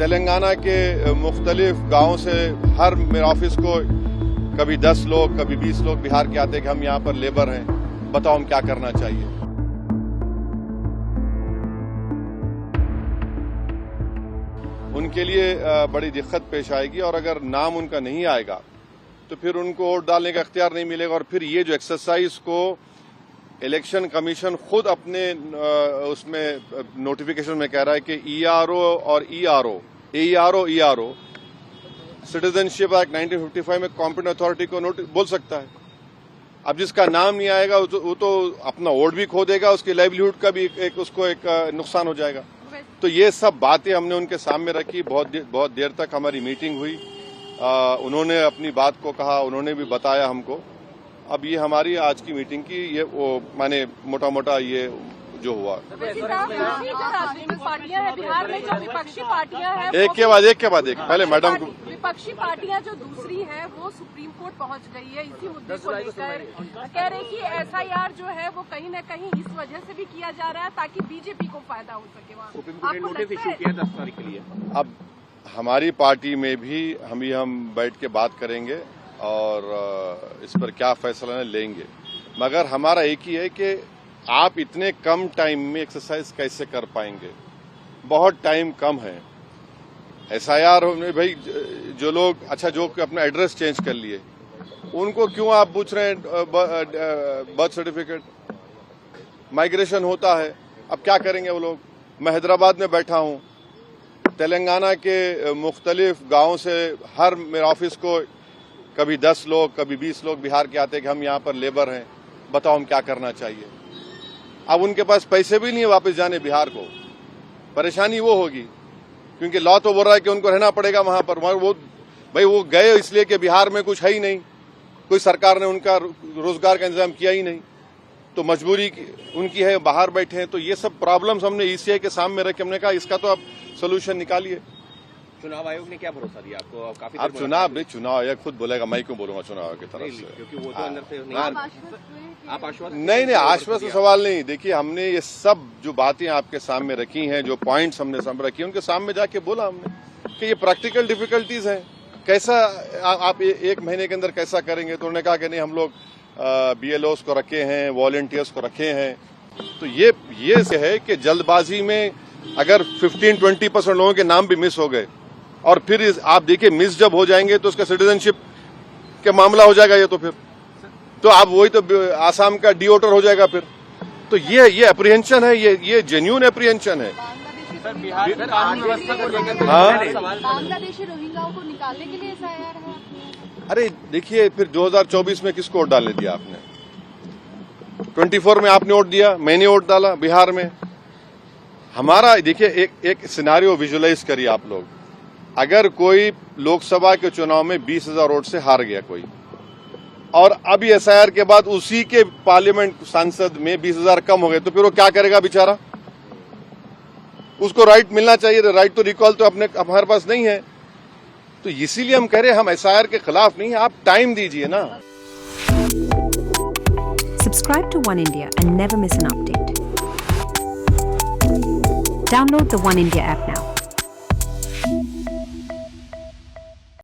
तेलंगाना के मुख्तलिफ गाँव से हर मेरे ऑफिस को कभी 10 लोग कभी 20 लोग बिहार के आते कि हम यहाँ पर लेबर हैं, बताओ हम क्या करना चाहिए। उनके लिए बड़ी दिक्कत पेश आएगी और अगर नाम उनका नहीं आएगा तो फिर उनको वोट डालने का इख्तियार नहीं मिलेगा। और फिर ये जो एक्सरसाइज को इलेक्शन कमीशन खुद अपने उसमें नोटिफिकेशन में कह रहा है कि ईआरओ और ईआरओ सिटीजनशिप एक्ट 1955 में कॉम्पिटेंट अथॉरिटी को बोल सकता है। अब जिसका नाम नहीं आएगा वो तो अपना वोट भी खो देगा, उसकी लाइवलीहुड का भी उसको एक नुकसान हो जाएगा। तो ये सब बातें हमने उनके सामने रखी। बहुत देर तक हमारी मीटिंग हुई। उन्होंने अपनी बात को कहा, उन्होंने भी बताया हमको। अब ये हमारी आज की मीटिंग की ये वो माने मोटा मोटा ये जो हुआ। पार्टियां हैं बिहार में, जो विपक्षी पार्टियां हैं, एक के बाद एक पहले मैडम को। विपक्षी पार्टियां जो दूसरी है वो सुप्रीम कोर्ट पहुंच गई है इसी मुद्दे को लेकर। कह रहे कि एसआईआर जो है वो कहीं न कहीं इस वजह से भी किया जा रहा है ताकि बीजेपी को फायदा हो सके। वहाँ सुप्रीम कोर्ट ने नोटिस इशू किया 10 तारीख के लिए। अब हमारी पार्टी में भी हम बैठ के बात करेंगे और इस पर क्या फैसला लेंगे। मगर हमारा एक ही है कि आप इतने कम टाइम में एक्सरसाइज कैसे कर पाएंगे। बहुत टाइम कम है। एसआईआर में भाई जो लोग जो अपना एड्रेस चेंज कर लिए उनको क्यों आप पूछ रहे हैं बर्थ सर्टिफिकेट। माइग्रेशन होता है, अब क्या करेंगे वो लोग। मैं हैदराबाद में बैठा हूं, तेलंगाना के मुख्तलिफ गाँव से हर मेरे ऑफिस को कभी 10 लोग कभी 20 लोग बिहार के आते कि हम यहाँ पर लेबर हैं, बताओ हम क्या करना चाहिए। अब उनके पास पैसे भी नहीं है वापस जाने बिहार को। परेशानी वो होगी क्योंकि लॉ तो बोल रहा है कि उनको रहना पड़ेगा वहां पर। वो गए इसलिए कि बिहार में कुछ है ही नहीं, कोई सरकार ने उनका रोजगार का इंतजाम किया ही नहीं, तो मजबूरी उनकी है, बाहर बैठे हैं। तो ये सब प्रॉब्लम्स हमने ईसीआई के सामने रख के हमने कहा इसका तो आप सोल्यूशन निकालिए। चुनाव आयोग ने क्या भरोसा दिया आपको? काफी अब चुनाव आयोग खुद बोलेगा, मैं क्यों बोलूंगा चुनाव आयोग की तरफ से, क्योंकि वो तो अंदर से आप आश्वस्त नहीं आश्वस्त सवाल नहीं। देखिए हमने ये सब जो बातें आपके सामने रखी हैं, जो पॉइंट्स हमने सामने रखी हैं, उनके सामने जाके बोला हमने कि ये प्रैक्टिकल डिफिकल्टीज हैं, कैसा आप एक महीने के अंदर कैसा करेंगे। तो उन्होंने कहा कि नहीं हम लोग बीएलओस को रखे हैं, वॉलंटियर्स को रखे हैं। तो ये है कि जल्दबाजी में अगर 15-20% लोगों के नाम भी मिस हो गए और फिर आप देखिए मिस जब हो जाएंगे तो उसका सिटीजनशिप का मामला हो जाएगा। ये तो आप वही तो आसाम का डीओटर हो जाएगा फिर। तो ये अप्रीहेंशन है, ये जेन्युइन अप्रीहेंशन है। बांग्लादेशी रोहिंग्याओं को निकालने के लिए एसआईआर है। अरे देखिए फिर 2024 में किसको वोट डालने दिया आपने? 24 में आपने वोट दिया, मैंने वोट डाला बिहार में। हमारा देखिए एक सिनेरियो विजुअलाइज करिए आप लोग। अगर कोई लोकसभा के चुनाव में 20,000 वोट से हार गया कोई, और अब एसआईआर के बाद उसी के पार्लियामेंट सांसद में 20,000 कम हो गए, तो फिर वो क्या करेगा बेचारा? उसको राइट मिलना चाहिए। राइट टू रिकॉल तो हमारे पास नहीं है। तो इसीलिए हम कह रहे हैं हम एसआईआर के खिलाफ नहीं, आप टाइम दीजिए ना। Subscribe to One India and never miss an update. Download the One India app now.